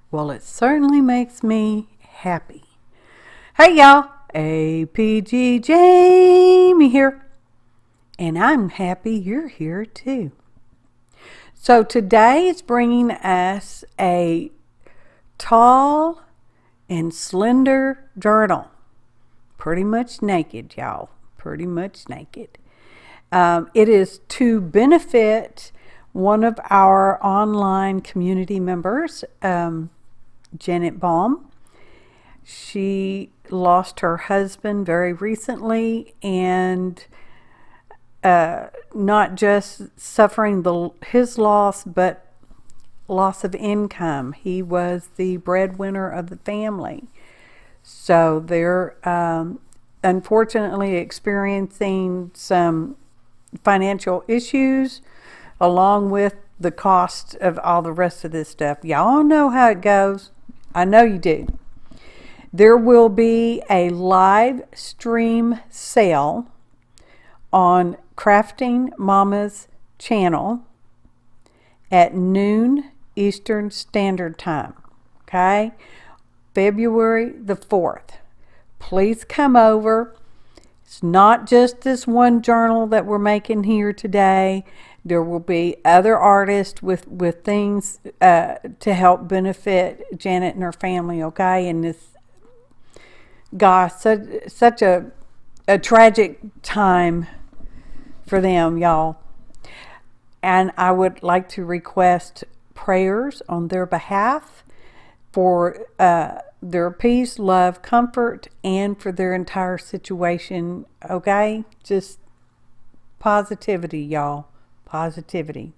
Well, it certainly makes me happy. Hey y'all, APG Jamie here. And I'm happy you're here too. So today is bringing us a tall and slender journal. Pretty much naked, y'all. Pretty much naked. It is to benefit one of our online community members, Janet Baum. She lost her husband very recently, and not just suffering his loss, but loss of income. He was the breadwinner of the family. So they're unfortunately experiencing some financial issues along with the cost of all the rest of this stuff. Y'all know how it goes. I know you do. There will be a live stream sale on Crafting Mama's channel at noon Eastern Standard Time. Okay? February the 4th. Please come over. It's not just this one journal that we're making here today. There will be other artists with things to help benefit Janet and her family, okay? And this, gosh, such a tragic time for them, y'all. And I would like to request prayers on their behalf for their peace, love, comfort, and for their entire situation, okay? Just positivity, y'all. Positivity.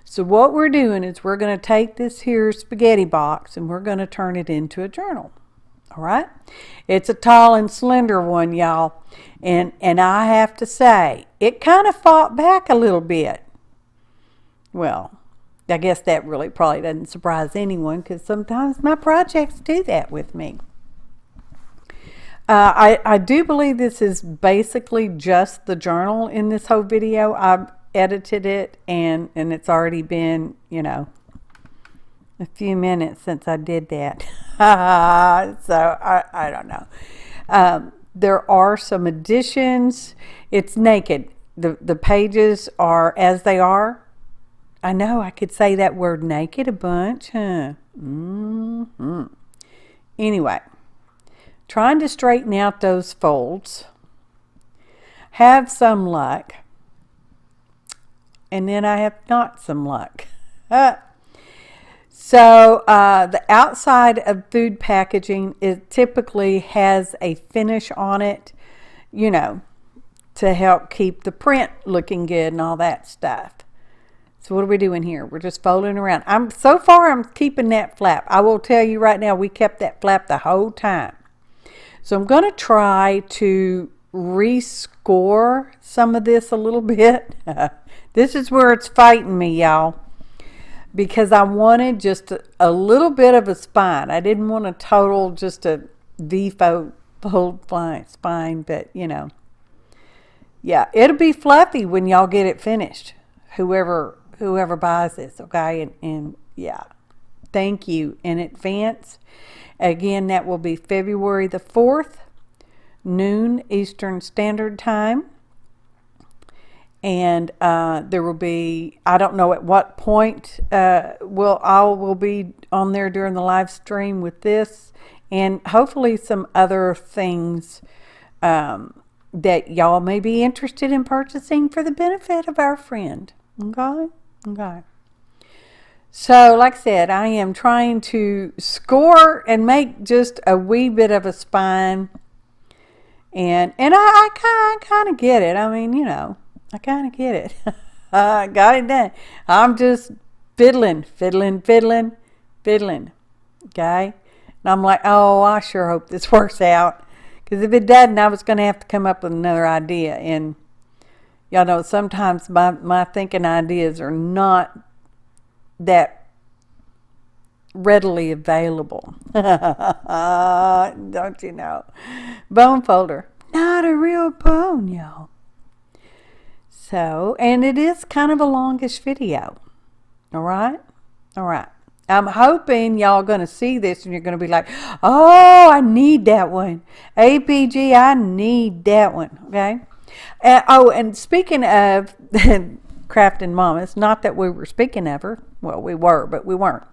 So what we're doing is we're going to take this here spaghetti box and we're going to turn it into a journal. All right? It's a tall and slender one, y'all. And I have to say, it kind of fought back a little bit. Well, I guess that really probably doesn't surprise anyone because sometimes my projects do that with me. I do believe this is basically just the journal in this whole video. I've edited it and it's already been, a few minutes since I did that. So I don't know. There are some additions. It's naked. The pages are as they are. I know I could say that word naked a bunch, huh? Anyway, trying to straighten out those folds. Have some luck. And then I have not some luck. So the outside of food packaging, it typically has a finish on it, to help keep the print looking good and all that stuff. So what are we doing here? We're just folding around. So far I'm keeping that flap. I will tell you right now, we kept that flap the whole time. So I'm going to try to rescore some of this a little bit. This is where it's fighting me, y'all. Because I wanted just a little bit of a spine. I didn't want a total, just a V-fold spine, but yeah, it'll be fluffy when y'all get it finished. Whoever buys this, okay? And yeah, thank you in advance. Again, that will be February the 4th, noon Eastern Standard Time. And there will be, I don't know at what point I will be on there during the live stream with this, and hopefully some other things that y'all may be interested in purchasing for the benefit of our friend. Okay. So, like I said, I am trying to score and make just a wee bit of a spine, and I kind of get it. I mean, I kind of get it. I got it done. I'm just fiddling. Okay? And I'm like, oh, I sure hope this works out. Because if it doesn't, I was going to have to come up with another idea. And y'all know sometimes my thinking ideas are not that readily available. Don't you know? Bone folder. Not a real bone, y'all. So, and it is kind of a longish video. All right. I'm hoping y'all going to see this and you're going to be like, oh, I need that one. APG, I need that one. Okay. And speaking of crafting mamas, not that we were speaking of her. Well, we were, but we weren't.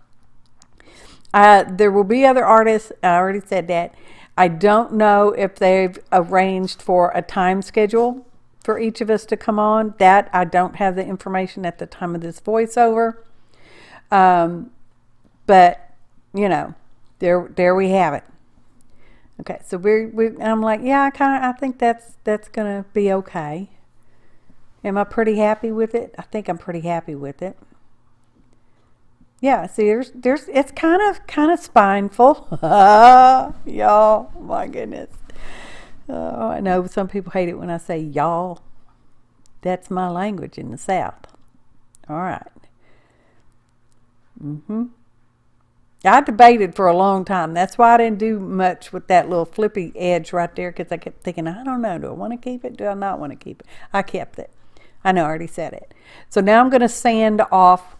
There will be other artists. I already said that. I don't know if they've arranged for a time schedule for each of us to come on. That I don't have the information at the time of this voiceover. But you know, there we have it. Okay, so I'm like, yeah, I think that's gonna be okay. Am I pretty happy with it? I think I'm pretty happy with it. Yeah, see, it's kind of spineful, y'all. My goodness. Oh, I know some people hate it when I say y'all. That's my language in the South. All right. I debated for a long time. That's why I didn't do much with that little flippy edge right there, because I kept thinking, I don't know, do I want to keep it? Do I not want to keep it? I kept it. I know, I already said it. So now I'm going to sand off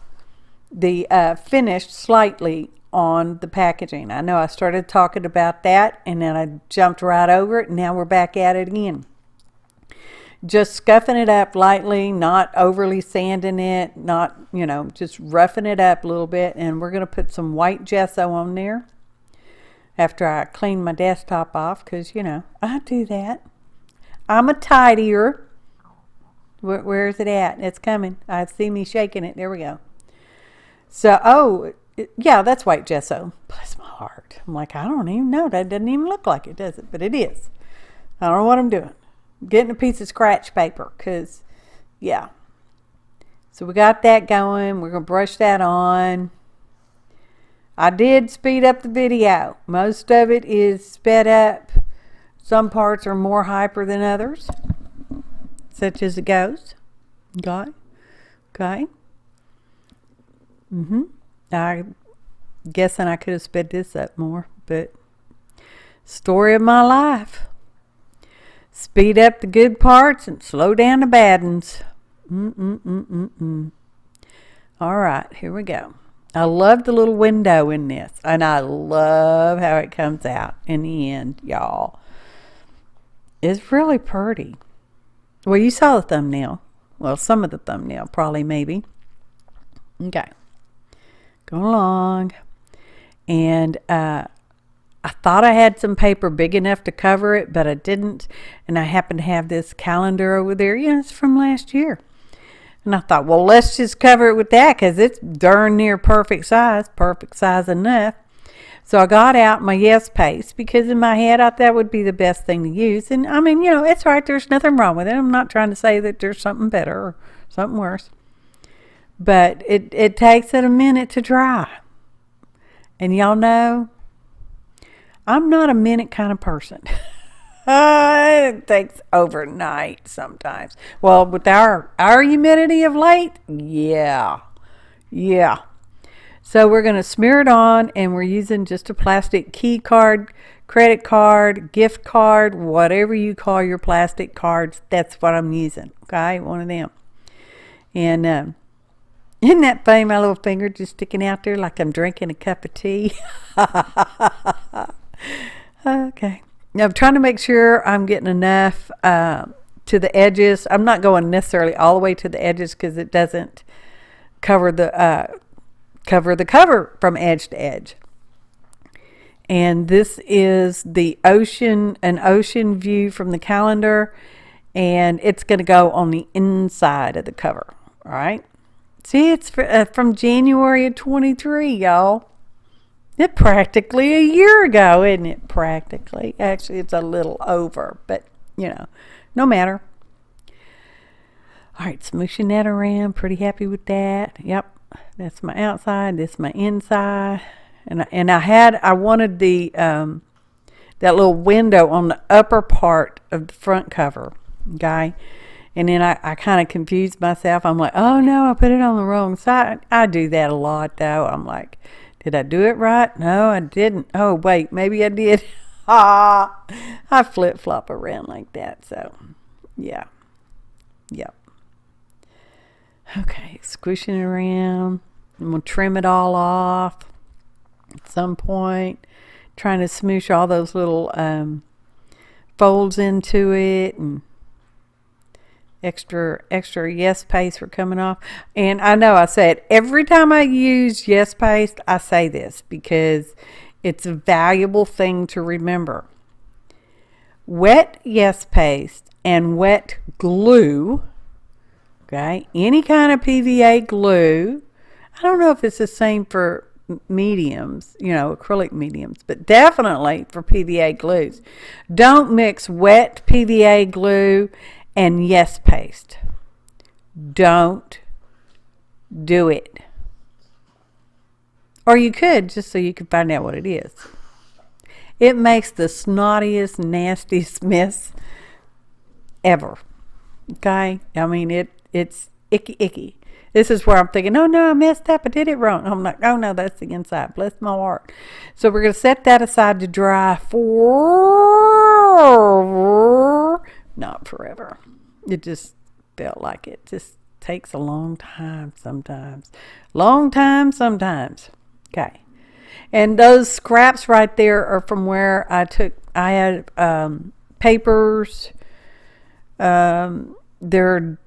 the finish slightly on the packaging. I know I started talking about that and then I jumped right over it, and now we're back at it again. Just scuffing it up lightly, not overly sanding it, not, you know, just roughing it up a little bit. And we're going to put some white gesso on there after I clean my desktop off, because, you know, I do that. I'm a tidier. Where is it at? It's coming. I see me shaking it. There we go. So, yeah, that's white gesso. Bless my heart. I'm like, I don't even know. That doesn't even look like it, does it? But it is. I don't know what I'm doing. Getting a piece of scratch paper, because, yeah. So we got that going. We're going to brush that on. I did speed up the video. Most of it is sped up. Some parts are more hyper than others, such as it goes. Okay. Okay. I'm guessing I could have sped this up more, but story of my life. Speed up the good parts and slow down the bad ones. All right, here we go. I love the little window in this, and I love how it comes out in the end, y'all. It's really pretty. Well, you saw the thumbnail. Well, some of the thumbnail, probably, maybe. Okay. Go along. And I thought I had some paper big enough to cover it, but I didn't. And I happen to have this calendar over there. Yeah, it's from last year. And I thought, well, let's just cover it with that, because it's darn near perfect size enough. So I got out my Yes paste, because in my head I thought that would be the best thing to use. And I mean, you know, it's right. There's nothing wrong with it. I'm not trying to say that there's something better or something worse. But it takes it a minute to dry. And y'all know, I'm not a minute kind of person. It takes overnight sometimes. Well, with our humidity of late, yeah. So we're going to smear it on, and we're using just a plastic key card, credit card, gift card, whatever you call your plastic cards. That's what I'm using. Okay, one of them. And isn't that funny? My little finger just sticking out there like I'm drinking a cup of tea. Okay. Now I'm trying to make sure I'm getting enough to the edges. I'm not going necessarily all the way to the edges, because it doesn't cover the cover from edge to edge. And this is an ocean view from the calendar, and it's going to go on the inside of the cover. All right. See, it's from January of 23, y'all. It's practically a year ago, isn't it? Practically. Actually, it's a little over, but, you know, no matter. All right, smooshing that around. Pretty happy with that. Yep, that's my outside. This is my inside. And I wanted the that little window on the upper part of the front cover, okay? And then I kind of confused myself. I'm like, oh no, I put it on the wrong side. I do that a lot, though. I'm like, did I do it right? No, I didn't. Oh, wait, maybe I did. I flip-flop around like that. So, yeah. Yep. Okay, squishing it around. And we'll trim it all off at some point. Trying to smoosh all those little folds into it, and extra yes paste for coming off. And I know I said every time I use yes paste, I say this because it's a valuable thing to remember. Wet yes paste and wet glue, okay, any kind of PVA glue. I don't know if it's the same for mediums, acrylic mediums, but definitely for PVA glues. Don't mix wet PVA glue and yes paste. Don't do it. Or you could, just so you can find out what it is. It makes the snottiest, nastiest mess ever. Okay? I mean, it's icky. This is where I'm thinking, oh no, I messed up. I did it wrong. I'm like, oh no, that's the inside. Bless my heart. So we're going to set that aside to dry for not forever. It just felt like it just takes a long time sometimes. Okay. And those scraps right there are from where I had papers. They're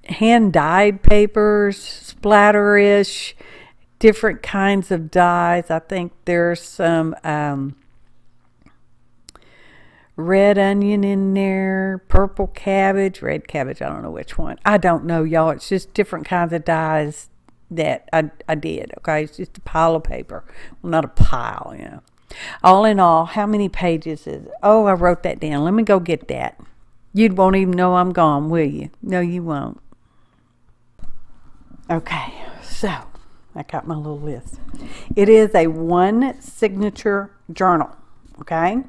hand-dyed papers, splatter-ish, different kinds of dyes. I think there's some red onion in there, purple cabbage, red cabbage, I don't know which one. I don't know, y'all. It's just different kinds of dyes that I did, okay? It's just a pile of paper. Well, not a pile, All in all, how many pages is it? Oh, I wrote that down. Let me go get that. You won't even know I'm gone, will you? No, you won't. Okay, so I got my little list. It is a one signature journal, okay?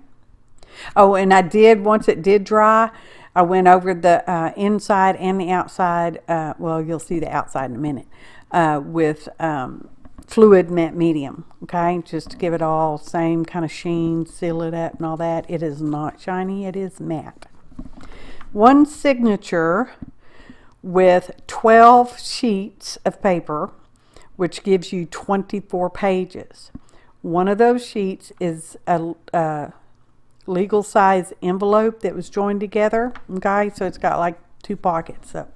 Oh, and I did, once it did dry, I went over the inside and the outside. Well, you'll see the outside in a minute, with fluid matte medium, okay? Just to give it all same kind of sheen, seal it up and all that. It is not shiny, it is matte. One signature with 12 sheets of paper, which gives you 24 pages. One of those sheets is a legal size envelope that was joined together, okay? So it's got like two pockets, so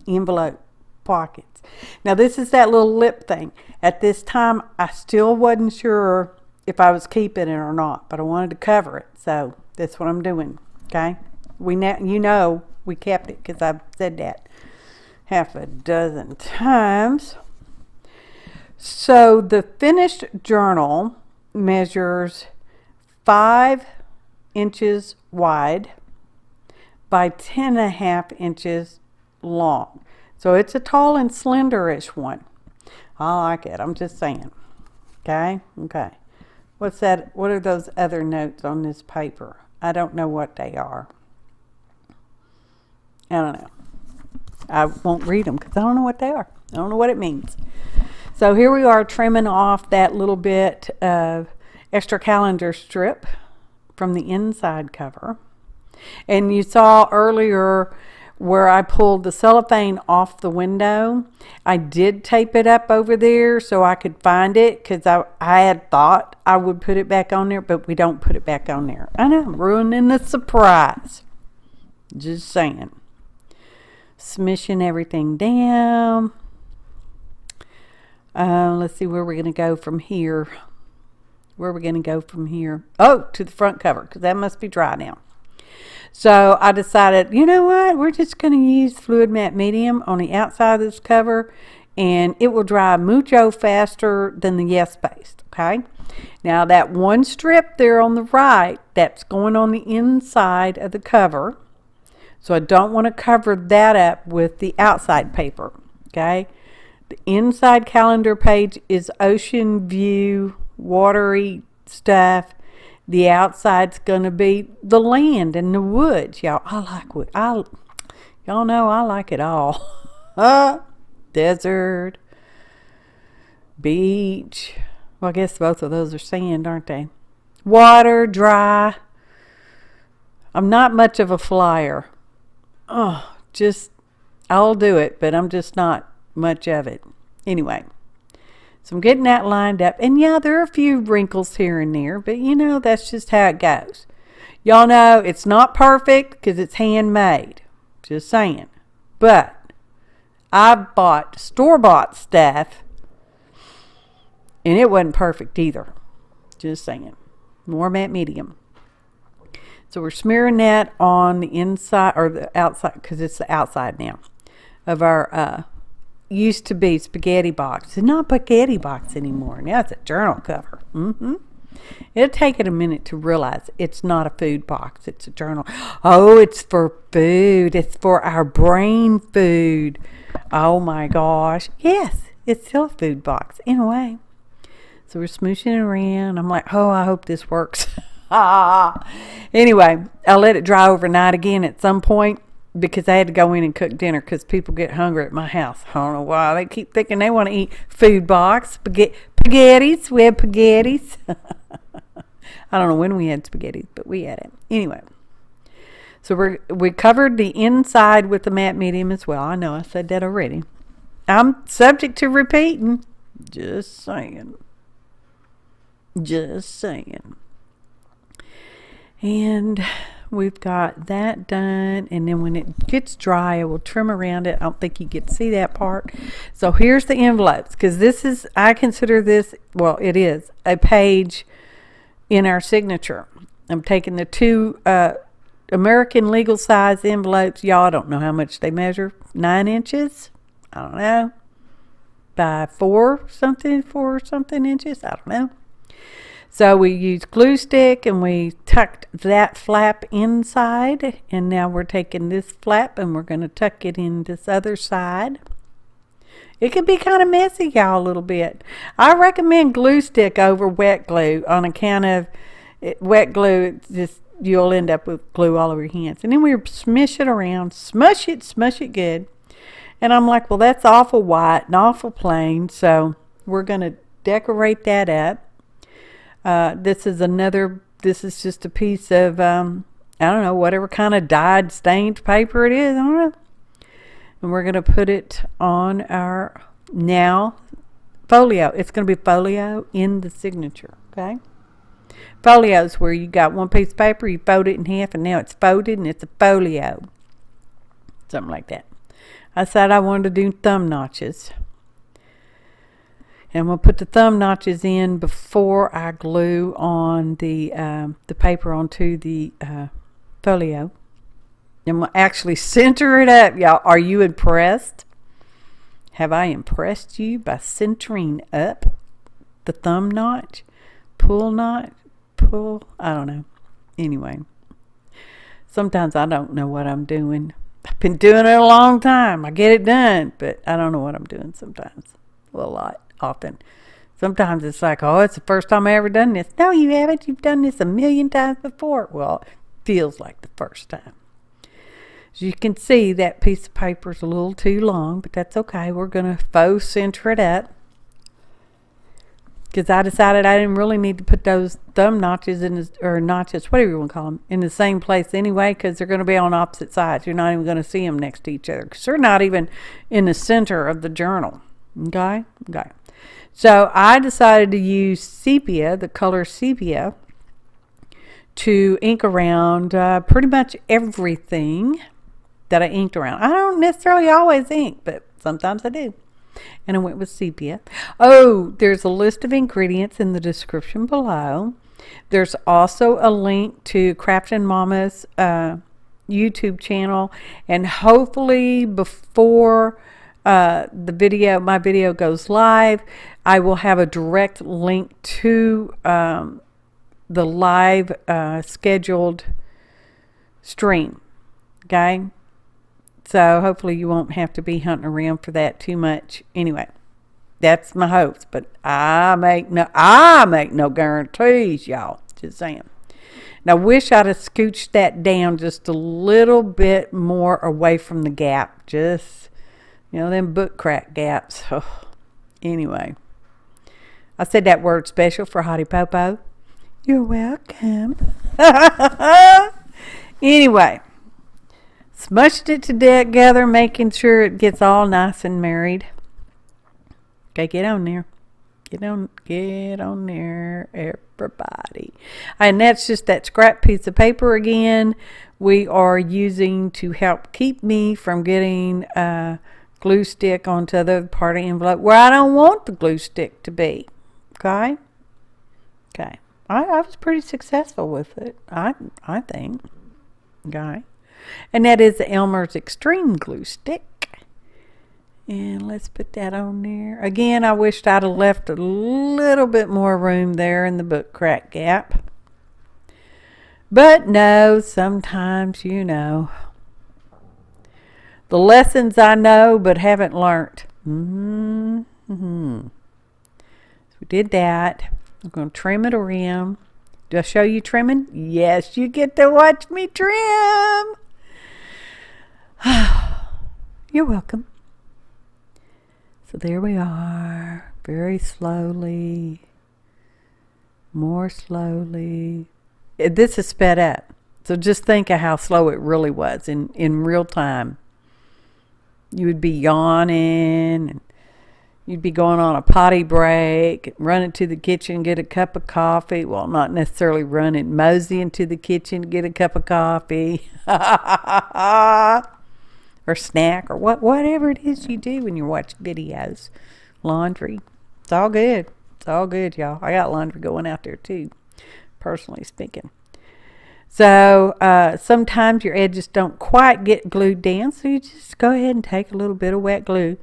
envelope pockets. Now this is that little lip thing. At this time, I still wasn't sure if I was keeping it or not, but I wanted to cover it, so that's what I'm doing, okay? We kept it because I've said that half a dozen times. So the finished journal measures 5 inches wide by 10.5 inches long. So it's a tall and slenderish one. I like it. I'm just saying. Okay. What's that? What are those other notes on this paper? I don't know what they are. I don't know. I won't read them because I don't know what they are. I don't know what it means. So here we are trimming off that little bit of extra calendar strip from the inside cover. And you saw earlier where I pulled the cellophane off the window. I did tape it up over there so I could find it because I had thought I would put it back on there, but we don't put it back on there. I know, I'm ruining the surprise. Just saying. Smishing everything down. Let's see where we're going to go from here. Oh, to the front cover, because that must be dry now. So I decided, you know what? We're just going to use fluid matte medium on the outside of this cover, and it will dry mucho faster than the yes paste, okay? Now that one strip there on the right, that's going on the inside of the cover. So I don't want to cover that up with the outside paper, okay? The inside calendar page is ocean view, watery stuff. The outside's going to be the land and the woods. Y'all, I like wood. Y'all know I like it all. Desert, beach. Well, I guess both of those are sand, aren't they? Water, dry. I'm not much of a flyer. I'll do it, but I'm just not much of it. Anyway, So I'm getting that lined up. And yeah, there are a few wrinkles here and there, but you know, that's just how it goes. Y'all know it's not perfect because it's handmade. Just saying. But I bought store-bought stuff and it wasn't perfect either. Just saying. More matte medium. So we're smearing that on the inside or the outside, because it's the outside now of our used to be spaghetti box. It's not spaghetti box anymore. Now it's a journal cover. It'll take it a minute to realize it's not a food box. It's a journal. Oh, it's for food. It's for our brain food. Oh my gosh. Yes, it's still a food box in a way. So we're smooshing it around. I'm like, oh, I hope this works. Anyway, I let it dry overnight again at some point because I had to go in and cook dinner because people get hungry at my house. I don't know why. They keep thinking they want to eat food box. Spaghettis. We had spaghettis. I don't know when we had spaghetti, but we had it. Anyway. So we covered the inside with the matte medium as well. I know I said that already. I'm subject to repeating. Just saying. Just saying. And we've got that done. And then when it gets dry, I will trim around it. I don't think you get to see that part. So here's the envelopes. Because this is, I consider this, well, it is a page in our signature. I'm taking the two American legal size envelopes. Y'all don't know how much they measure. 9 inches? I don't know. By 4 something inches? I don't know. So we used glue stick and we tucked that flap inside. And now we're taking this flap and we're going to tuck it in this other side. It can be kind of messy, y'all, a little bit. I recommend glue stick over wet glue on account of wet glue. You'll end up with glue all over your hands. And then we smush it around, smush it good. And I'm like, well, that's awful white and awful plain. So we're going to decorate that up. This is just a piece of, I don't know, whatever kind of dyed stained paper it is. I don't know. And we're going to put it on our now folio. It's going to be folio in the signature. Okay. Folio is where you got one piece of paper, you fold it in half, and now it's folded and it's a folio. Something like that. I said I wanted to do thumb notches. And we'll put the thumb notches in before I glue on the paper onto the folio. And we'll actually center it up, y'all. Are you impressed? Have I impressed you by centering up the thumb notch? Pull, I don't know. Anyway, sometimes I don't know what I'm doing. I've been doing it a long time. I get it done, but I don't know what I'm doing sometimes. Well, a lot. Often. Sometimes it's like, oh, it's the first time I ever done this. No, you haven't. You've done this a million times before. Well, it feels like the first time. As you can see, that piece of paper is a little too long, but that's okay. We're going to faux center it up. Because I decided I didn't really need to put those thumb notches or notches, whatever you want to call them, in the same place anyway, because they're going to be on opposite sides. You're not even going to see them next to each other because they're not even in the center of the journal. Okay? Okay. So I decided to use sepia, the color sepia, to ink around pretty much everything that I inked around. I don't necessarily always ink, but sometimes I do. And I went with sepia. Oh, there's a list of ingredients in the description below. There's also a link to Craftin' Mama's YouTube channel. And hopefully before my video goes live, I will have a direct link to the live scheduled stream. Okay? So hopefully you won't have to be hunting around for that too much. Anyway, that's my hopes, but I make no guarantees, y'all. Just saying. Now, I wish I'd have scooched that down just a little bit more away from the gap. Just, them book crack gaps. Oh. Anyway, I said that word special for Hottie Popo. You're welcome. Anyway, smushed it together, making sure it gets all nice and married. Okay, get on there. Get on there, everybody. And that's just that scrap piece of paper again we are using to help keep me from getting glue stick onto the other part of the envelope where I don't want the glue stick to be. Okay? Okay. I was pretty successful with it, I think. Okay. And that is the Elmer's Extreme Glue Stick. And let's put that on there. Again, I wished I'd have left a little bit more room there in the book crack gap. But no, sometimes, the lessons I know but haven't learned. So we did that. I'm going to trim it around. Do I show you trimming? Yes, you get to watch me trim. You're welcome. So there we are, very slowly, more slowly. This is sped up. So just think of how slow it really was in real time. You would be yawning, and you'd be going on a potty break, running to the kitchen, get a cup of coffee. Well, not necessarily running, moseying to the kitchen, get a cup of coffee. Or snack, or whatever it is you do when you're watching videos. Laundry. It's all good. It's all good, y'all. I got laundry going out there too, personally speaking. So sometimes your edges don't quite get glued down, so you just go ahead and take a little bit of wet glue,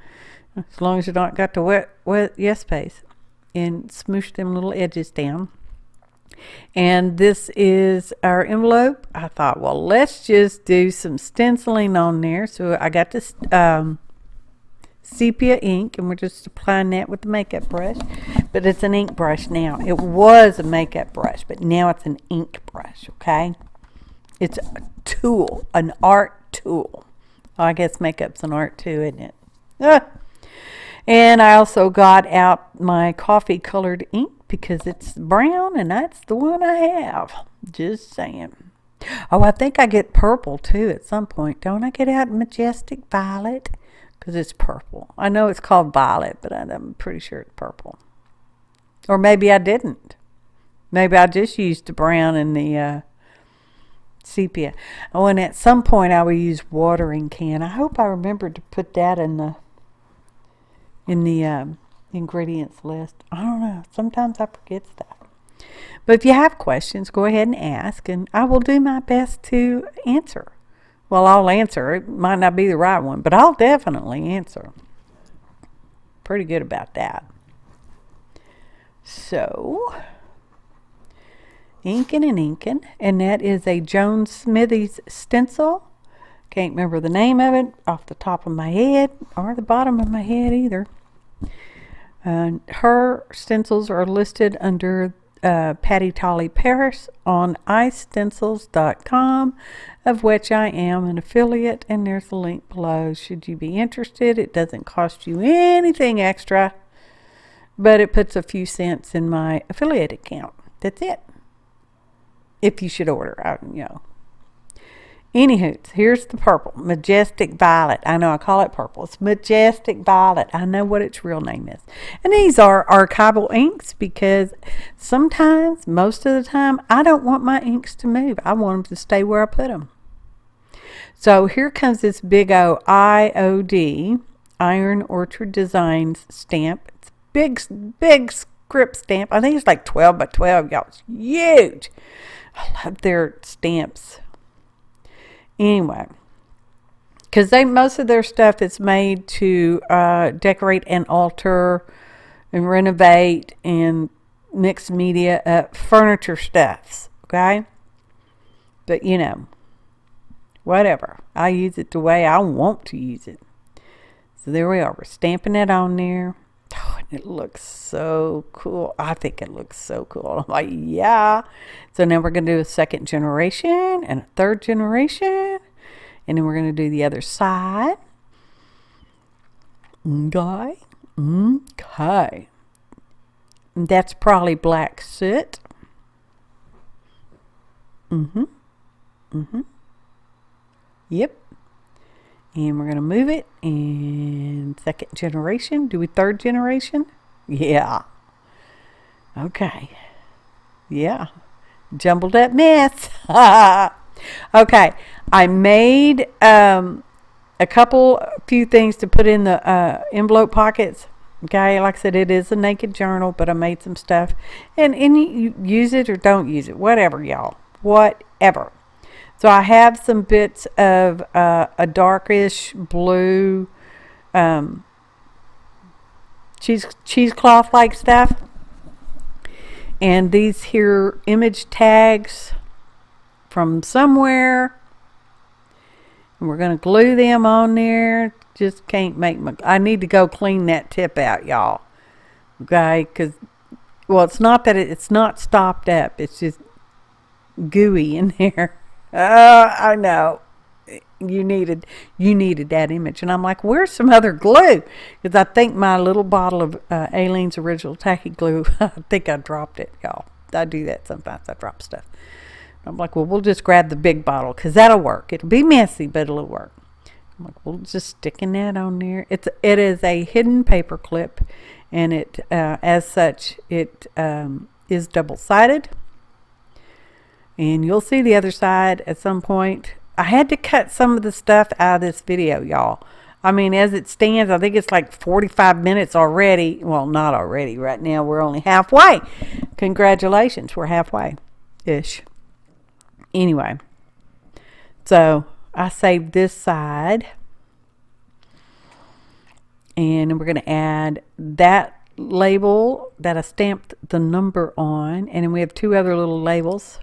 as long as you don't got the wet yes space, and smoosh them little edges down. And this is our envelope. I thought, well, let's just do some stenciling on there. So I got this sepia ink, and we're just applying that with the makeup brush. But it's an ink brush now. It was a makeup brush, but now it's an ink brush, okay? It's a tool, an art tool. Oh, I guess makeup's an art too, isn't it? And I also got out my coffee colored ink, because it's brown, and that's the one I have. Just saying. Oh, I think I get purple too at some point. Don't I get out majestic violet? Because it's purple. I know it's called violet, but I'm pretty sure it's purple. Or maybe I didn't. Maybe I just used the brown and the sepia. Oh, and at some point I will use watering can. I hope I remembered to put that in the ingredients list. I don't know. Sometimes I forget stuff. But if you have questions, go ahead and ask, and I will do my best to answer. Well, I'll answer. It might not be the right one, but I'll definitely answer. Pretty good about that. So, inking and inking, and that is a Jones Smithies stencil. Can't remember the name of it off the top of my head, or the bottom of my head either. Her stencils are listed under Patty Tolly Paris on iStencils.com, of which I am an affiliate, and there's a link below should you be interested. It doesn't cost you anything extra, but it puts a few cents in my affiliate account. That's it. If you should order, Anywho, here's the purple, majestic violet. I know I call it purple. It's majestic violet. I know what its real name is. And these are archival inks, because sometimes, most of the time, I don't want my inks to move. I want them to stay where I put them. So here comes this big O IOD, Iron Orchard Designs stamp. It's big script stamp. I think it's like 12 by 12, y'all. It's huge. I love their stamps. Anyway, because most of their stuff is made to decorate and alter and renovate and mix media furniture stuffs, okay? But whatever. I use it the way I want to use it. So there we are. We're stamping it on there. Oh, and it looks so cool. I think it looks so cool. I'm like, yeah. So now we're going to do a second generation and a third generation. And then we're going to do the other side. Okay. Okay. And that's probably black soot. Yep. And we're going to move it. And second generation. Do we third generation? Yeah. Okay. Yeah. Jumbled up mess. Okay. I made few things to put in the envelope pockets. Okay, like I said, it is a naked journal, but I made some stuff. And you use it or don't use it. Whatever, y'all. Whatever. So I have some bits of a darkish blue cheesecloth like stuff. And these here image tags from somewhere. And we're going to glue them on there. Just can't make I need to go clean that tip out, y'all. Okay, because, well, it's not that it's not stopped up. It's just gooey in there. I know. You needed that image. And I'm like, where's some other glue? Because I think my little bottle of Aleene's original tacky glue, I think I dropped it, y'all. I do that sometimes. I drop stuff. I'm like, well, we'll just grab the big bottle because that'll work. It'll be messy, but it'll work. I'm like, we'll just sticking that on there. It is a hidden paper clip, and it as such it is double-sided. And you'll see the other side at some point. I had to cut some of the stuff out of this video, y'all. I mean, as it stands, I think it's like 45 minutes already. Well, not already. Right now, we're only halfway. Congratulations, we're halfway-ish. Anyway, so I saved this side. And we're going to add that label that I stamped the number on. And then we have two other little labels.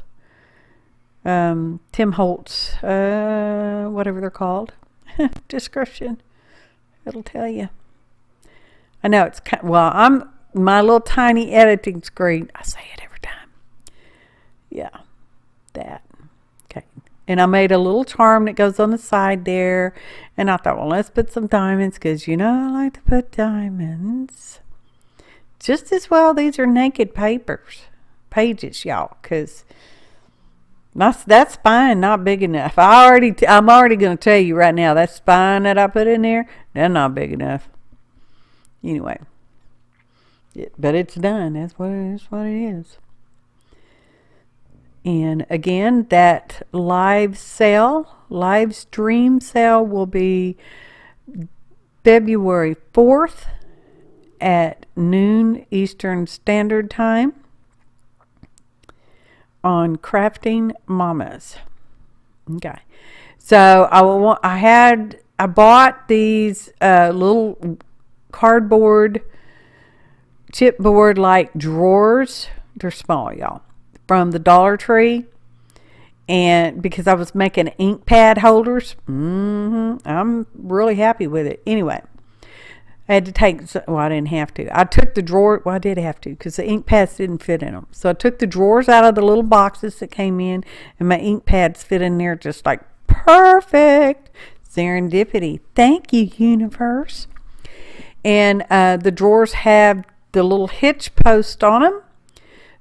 Tim Holtz, whatever they're called. Description. It'll tell you. I know it's well, my little tiny editing screen. I say it every time. Yeah, that. Okay. And I made a little charm that goes on the side there. And I thought, well, let's put some diamonds because, you know, I like to put diamonds. Just as well, these are naked pages, y'all, because that spine not big enough. I'm already going to tell you right now, that spine that I put in there, they're not big enough. Anyway, but it's done. That's what it is. And again, that live stream sale will be February 4th at noon Eastern Standard Time on Crafting Mamas. Okay. So I bought these little cardboard chipboard like drawers. They're small, y'all. From the Dollar Tree, and because I was making ink pad holders. I'm really happy with it. Anyway, I had to take, well, I didn't have to. I took the drawer, well, I did have to because the ink pads didn't fit in them. So I took the drawers out of the little boxes that came in, and my ink pads fit in there just like perfect. Serendipity. Thank you, universe. And the drawers have the little hitch post on them.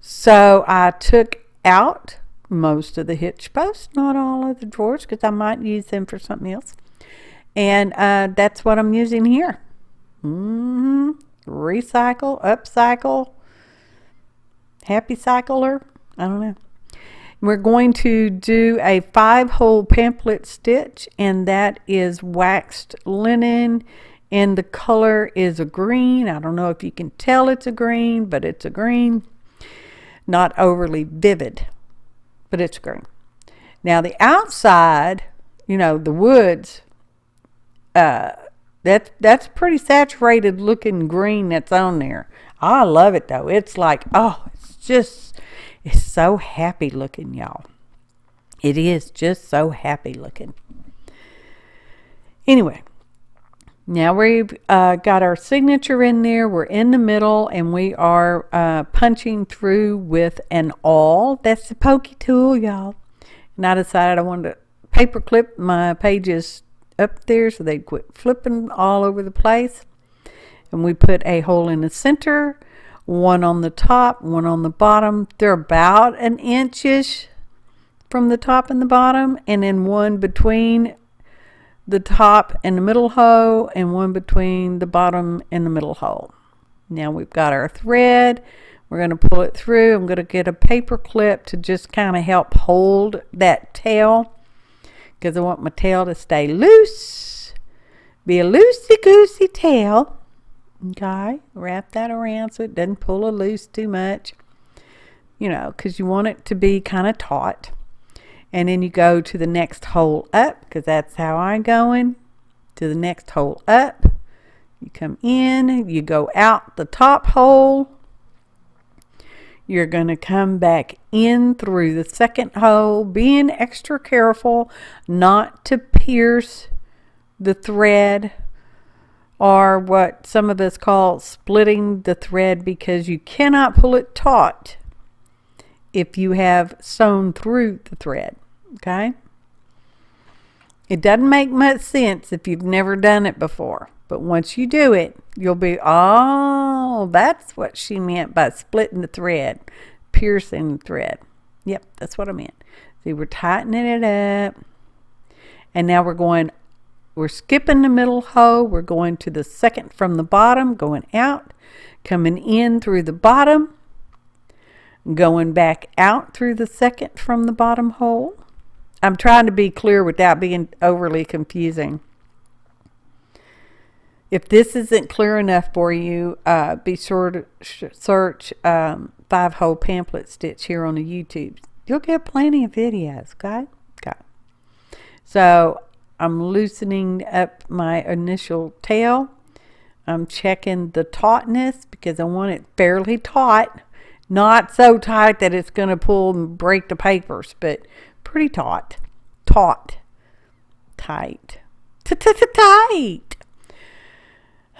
So I took out most of the hitch posts, not all of the drawers, because I might use them for something else. And that's what I'm using here. Recycle, upcycle, happy cycler. I don't know. We're going to do a 5-hole pamphlet stitch, and that is waxed linen, and the color is a green. I don't know if you can tell it's a green, but it's a green. Not overly vivid, but it's green. Now the outside, you know, the woods, that's pretty saturated looking green that's on there. I love it though. It's like, oh, it's so happy looking, y'all. It is just so happy looking. Anyway. Now we've got our signature in there. We're in the middle, and we are punching through with an awl. That's the pokey tool, y'all. And I decided I wanted to paper clip my pages up there so they'd quit flipping all over the place. And we put a hole in the center, one on the top, one on the bottom. They're about an inch-ish from the top and the bottom, and then one between the top and the middle hole, and one between the bottom and the middle hole. Now we've got our thread. We're going to pull it through. I'm going to get a paper clip to just kind of help hold that tail, because I want my tail to stay loose. Be a loosey-goosey tail. Okay, wrap that around so it doesn't pull loose too much. You know, because you want it to be kind of taut. And then you go to the next hole up, because that's how I'm going. To the next hole up. You come in, you go out the top hole. You're going to come back in through the second hole, being extra careful not to pierce the thread, or what some of us call splitting the thread, because you cannot pull it taut if you have sewn through the thread. Okay? It doesn't make much sense if you've never done it before. But once you do it, you'll be, oh, that's what she meant by splitting the thread, piercing the thread. Yep, that's what I meant. See, we're tightening it up. And now we're skipping the middle hole. We're going to the second from the bottom, going out, coming in through the bottom, going back out through the second from the bottom hole. I'm trying to be clear without being overly confusing. If this isn't clear enough for you, be sure to search 5-hole pamphlet stitch here on the YouTube. You'll get plenty of videos, okay? Okay. So I'm loosening up my initial tail. I'm checking the tautness, because I want it fairly taut. Not so tight that it's going to pull and break the papers, but pretty taut. Tight. Tight.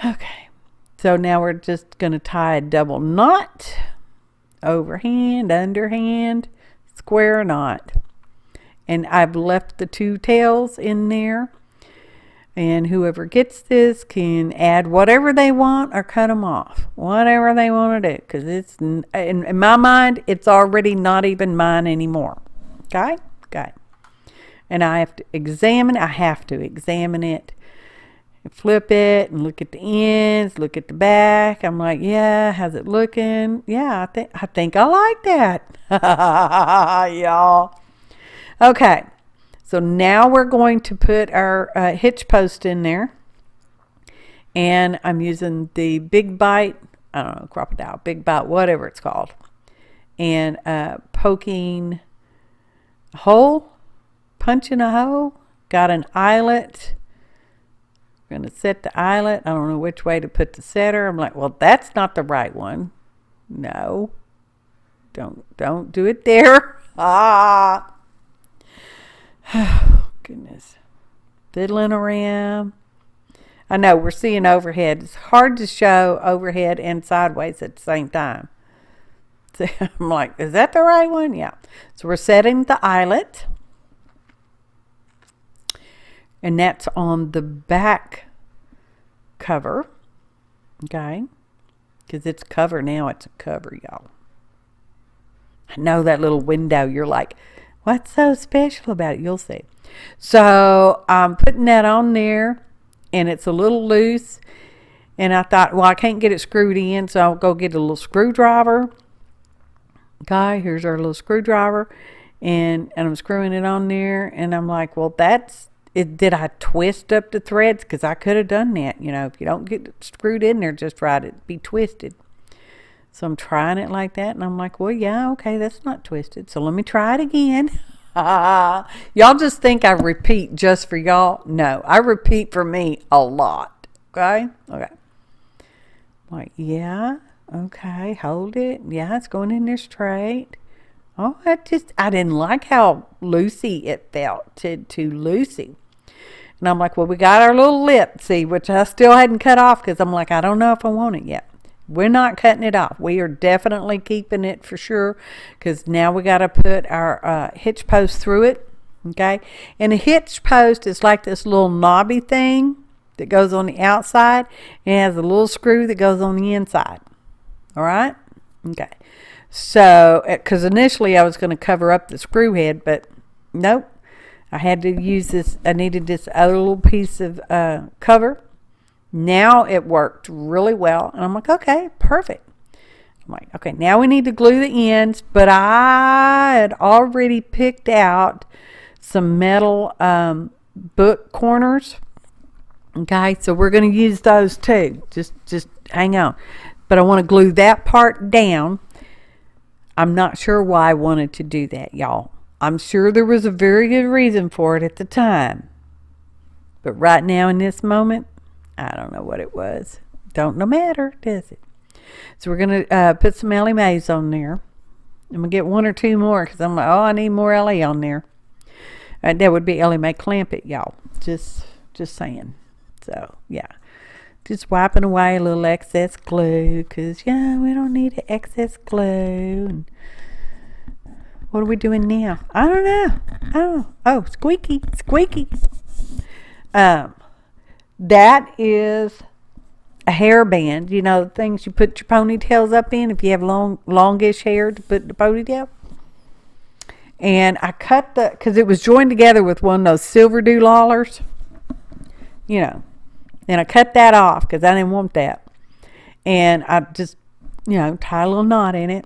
Okay. So now we're just going to tie a double knot. Overhand, underhand, square knot. And I've left the 2 tails in there. And whoever gets this can add whatever they want or cut them off. Whatever they want to do. Because it's, in my mind, it's already not even mine anymore. Okay? Okay. And I have to examine it. Flip it and look at the ends, look at the back. I'm like, yeah, how's it looking? Yeah, I think I like that. Y'all. Okay. So now we're going to put our hitch post in there. And I'm using the Big Bite, I don't know, crocodile, Big Bite, whatever it's called. And poking a hole, punching a hole. Got an eyelet. We're going to set the eyelet. I don't know which way to put the setter. I'm like, well, that's not the right one. No. Don't do it there. Ah. Oh, goodness. Fiddling around. I know, we're seeing overhead. It's hard to show overhead and sideways at the same time. So I'm like, is that the right one? Yeah. So we're setting the eyelet. And that's on the back cover. Okay. Because it's cover now. It's a cover, y'all. I know that little window. You're like, what's so special about it? You'll see. So I'm putting that on there. And it's a little loose. And I thought, well, I can't get it screwed in. So I'll go get a little screwdriver. Okay. Here's our little screwdriver. And I'm screwing it on there. And I'm like, well, that's... Did I twist up the threads? Because I could have done that. You know, if you don't get it screwed in there just right, it'd be twisted. So I'm trying it like that. And I'm like, well, yeah, okay, that's not twisted. So let me try it again. Y'all just think I repeat just for y'all. No, I repeat for me a lot. Okay? Okay. I'm like, yeah, okay, hold it. Yeah, it's going in there straight. Oh, I didn't like how loosey it felt. Too loosey. And I'm like, well, we got our little lip, see, which I still hadn't cut off because I'm like, I don't know if I want it yet. We're not cutting it off. We are definitely keeping it for sure because now we got to put our hitch post through it, okay? And a hitch post is like this little knobby thing that goes on the outside and it has a little screw that goes on the inside, all right? Okay. So, because initially I was going to cover up the screw head, but nope. I had to use this. I needed this other little piece of cover. Now it worked really well. And I'm like, okay, perfect. I'm like, okay, now we need to glue the ends, but I had already picked out some metal book corners. Okay, so we're going to use those too. Just hang on. But I want to glue that part down. I'm not sure why I wanted to do that, y'all. I'm sure there was a very good reason for it at the time. But right now in this moment, I don't know what it was. Don't no matter, does it? So we're going to put some Ellie Mays on there. I'm going to get one or two more because I'm like, oh, I need more Ellie on there. That would be Ellie Mae Clampett, y'all. Just saying. So, yeah. Just wiping away a little excess glue because, yeah, we don't need excess glue. And what are we doing now? I don't know. Oh, squeaky. That is a hairband. You know, the things you put your ponytails up in if you have longish hair to put the ponytail. And I cut because it was joined together with one of those silver doolallers. You know. And I cut that off because I didn't want that. And I just, tie a little knot in it.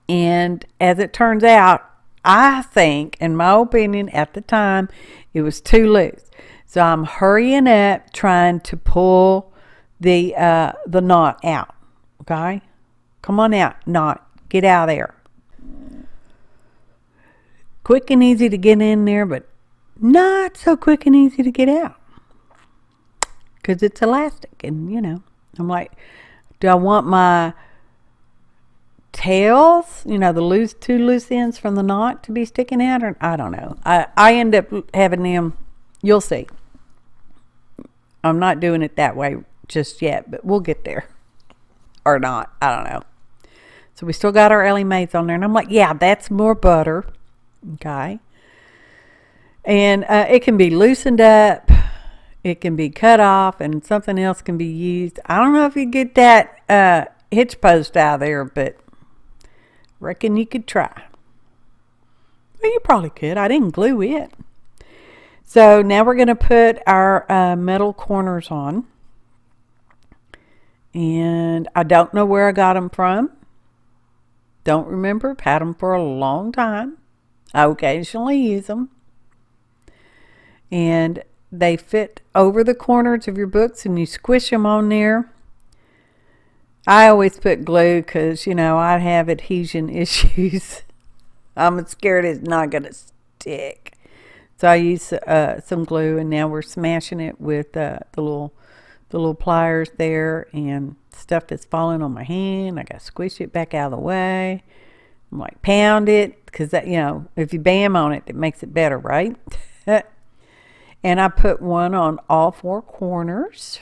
And as it turns out, I think, in my opinion, at the time, it was too loose. So I'm hurrying up trying to pull the knot out. Okay? Come on out, knot. Get out of there. Quick and easy to get in there, but not so quick and easy to get out. Because it's elastic, and I'm like, do I want my tails, the two loose ends from the knot to be sticking out, or I don't know. I end up having them. You'll see. I'm not doing it that way just yet, but we'll get there, or not. I don't know. So we still got our Ellie Mays on there, and I'm like, yeah, that's more butter, okay, and it can be loosened up. It can be cut off and something else can be used. I don't know if you get that hitch post out of there, but reckon you could try. Well, you probably could. I didn't glue it. So now we're going to put our metal corners on. And I don't know where I got them from. Don't remember. I've had them for a long time. I occasionally use them. And they fit over the corners of your books and you squish them on there. I always put glue because, I have adhesion issues. I'm scared it's not going to stick. So I use some glue, and now we're smashing it with the little pliers there, and stuff that's falling on my hand. I got to squish it back out of the way. I'm like, pound it because, that if you bam on it, it makes it better, right? And I put one on all four corners,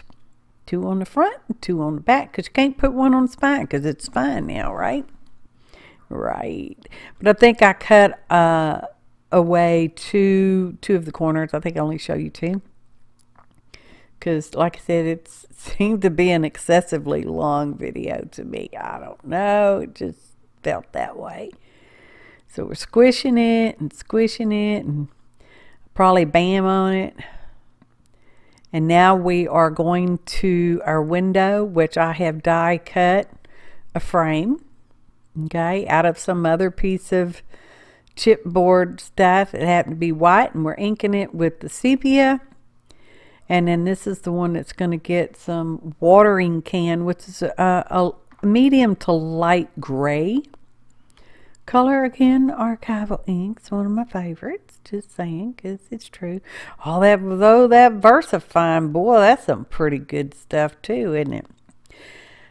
2 on the front and 2 on the back, because you can't put one on the spine because it's spine now, right? Right. But I think I cut away two of the corners. I think I only show you 2. Because, like I said, it seemed to be an excessively long video to me. I don't know. It just felt that way. So we're squishing it and probably bam on it. And now we are going to our window, which I have die cut a frame, okay, out of some other piece of chipboard stuff. It happened to be white, and we're inking it with the sepia. And then this is the one that's going to get some watering can, which is a medium to light gray color. Again, archival inks, one of my favorites. Just saying, because it's true. All that, though, that VersaFine, boy, that's some pretty good stuff too, isn't it?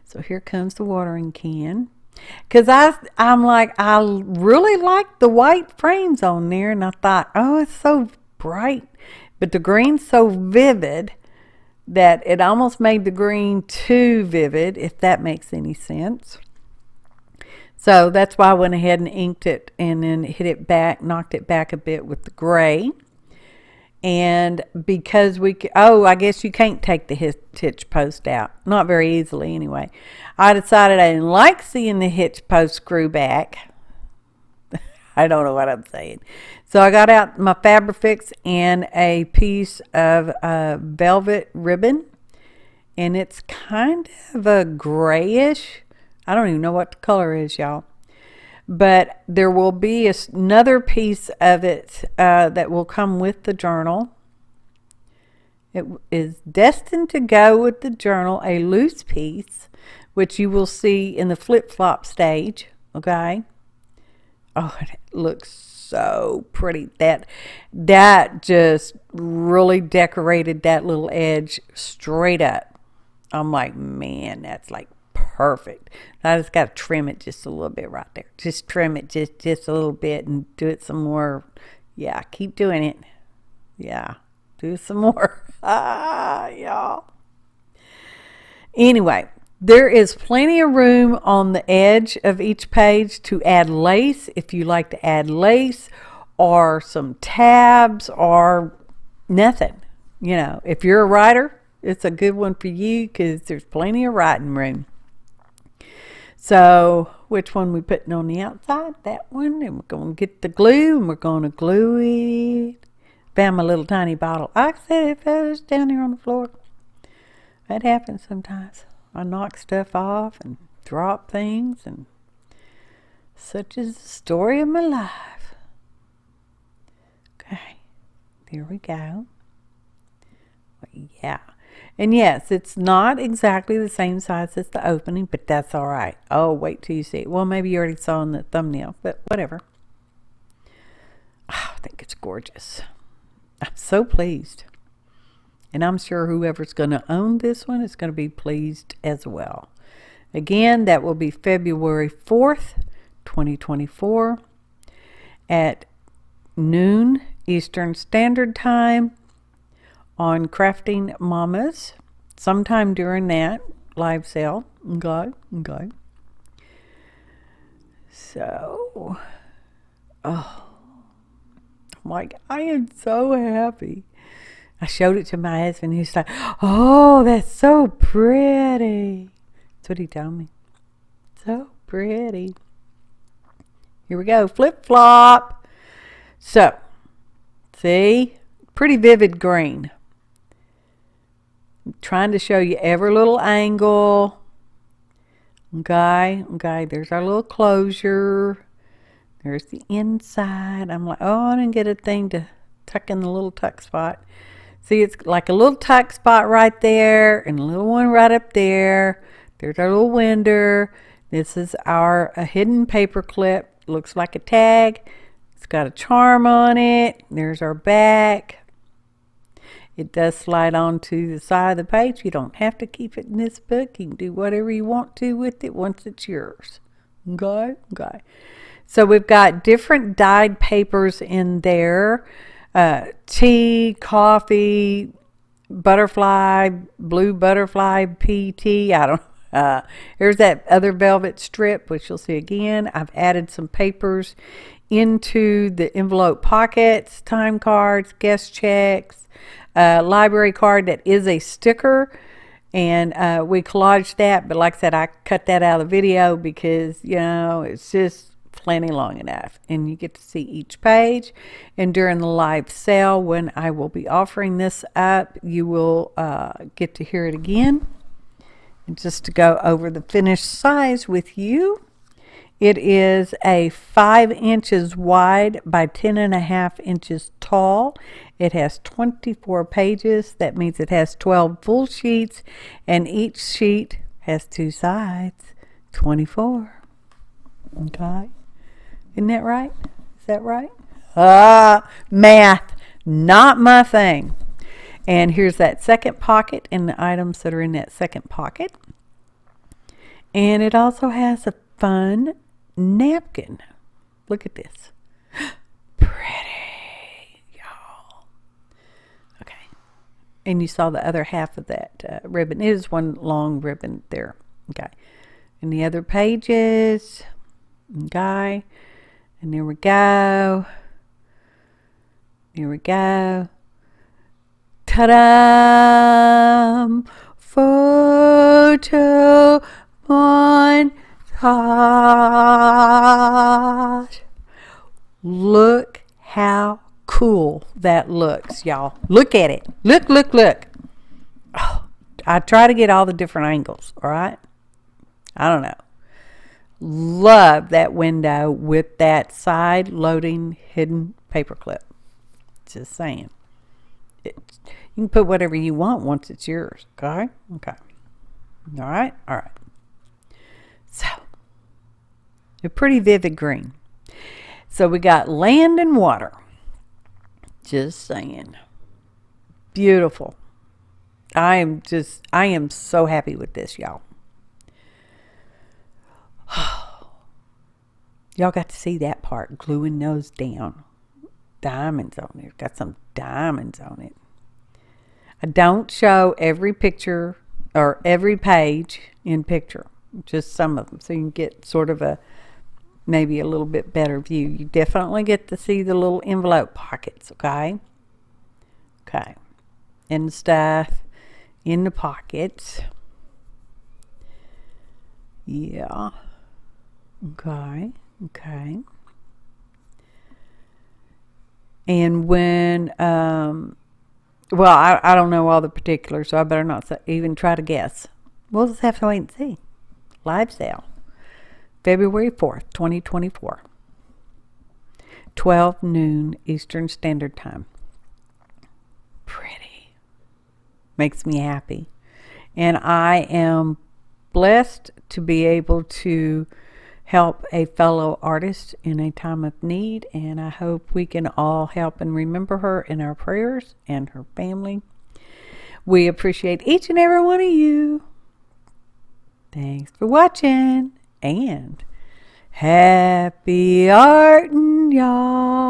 So here comes the watering can. Because I'm like, I really like the white frames on there, and I thought, oh, it's so bright. But the green's so vivid that it almost made the green too vivid, if that makes any sense. So that's why I went ahead and inked it and then hit it back, knocked it back a bit with the gray. And because I guess you can't take the hitch post out. Not very easily anyway. I decided I didn't like seeing the hitch post screw back. I don't know what I'm saying. So I got out my fabrifix and a piece of velvet ribbon. And it's kind of a grayish. I don't even know what the color is, y'all. But there will be another piece of it that will come with the journal. It is destined to go with the journal, a loose piece, which you will see in the flip-flop stage, okay? Oh, it looks so pretty. That just really decorated that little edge straight up. I'm like, man, that's like perfect. I just got to trim it just a little bit right there. Just trim it just a little bit and do it some more. Yeah, keep doing it. Yeah, do some more. Y'all. Anyway, there is plenty of room on the edge of each page to add lace if you like to add lace or some tabs or nothing. You know, if you're a writer, it's a good one for you because there's plenty of writing room. So, which one we putting on the outside? That one. And we're going to get the glue and we're going to glue it. Found my little tiny bottle. Like I said, it fell just down here on the floor. That happens sometimes. I knock stuff off and drop things, and such is the story of my life. Okay, there we go. Well, yeah. And yes, it's not exactly the same size as the opening, but that's all right. Oh, wait till you see it. Well, maybe you already saw in the thumbnail, but whatever. Oh, I think it's gorgeous. I'm so pleased. And I'm sure whoever's going to own this one is going to be pleased as well. Again, that will be February 4th, 2024 at noon Eastern Standard Time on Crafting Mamas. Sometime during that live sale. Okay. So, like, I am so happy. I showed it to my husband. He's like, oh, that's so pretty. That's what he told me. So pretty. Here we go. Flip flop. So, see? Pretty vivid green. I'm trying to show you every little angle. Okay. There's our little closure. There's the inside. I'm like, oh, I didn't get a thing to tuck in the little tuck spot. See, it's like a little tuck spot right there and a little one right up there. There's our little window. This is our hidden paper clip. Looks like a tag. It's got a charm on it. There's our back. It does slide onto the side of the page. You don't have to keep it in this book. You can do whatever you want to with it once it's yours. Okay. So we've got different dyed papers in there. Tea, coffee, butterfly, blue butterfly, PT. I don't here's that other velvet strip, which you'll see again. I've added some papers into the envelope pockets, time cards, guest checks, library card that is a sticker. And we collaged that, but like I said, I cut that out of the video because, you know, it's just plenty long enough. And you get to see each page. And during the live sale, when I will be offering this up, you will get to hear it again. And just to go over the finished size with you, it is a 5 inches wide by 10.5 inches tall. It has 24 pages. That means it has 12 full sheets, and each sheet has 2 sides. 24. Okay. Isn't that right? Is that right? Math, not my thing. And here's that second pocket and the items that are in that second pocket. And it also has a fun napkin. Look at this. Pretty, y'all. Okay. And you saw the other half of that ribbon. It is one long ribbon there. Okay. And the other pages. Okay. And there we go. Here we go. Ta-da! Photo montage. Look how cool that looks, y'all. Look at it. Look. Oh, I try to get all the different angles, all right? I don't know. love that window with that side loading hidden paperclip. Just saying. You can put whatever you want once it's yours. Okay? Okay. All right? All right. So, a pretty vivid green. So we got land and water. Just saying. Beautiful. I am so happy with this, y'all. Y'all got to see that part, gluing those down. Diamonds on it. Got some diamonds on it. I don't show every picture or every page in picture, just some of them, so you can get sort of a maybe a little bit better view. You definitely get to see the little envelope pockets, okay? Okay. And stuff in the pockets. Yeah. Okay. Okay. And when, well, I don't know all the particulars, so I better not even try to guess. We'll just have to wait and see. Live sale. February 4th, 2024. 12 noon Eastern Standard Time. Pretty. Makes me happy. And I am blessed to be able to help a fellow artist in a time of need, and I hope we can all help and remember her in our prayers and her family. We appreciate each and every one of you. Thanks for watching, and happy arting, y'all.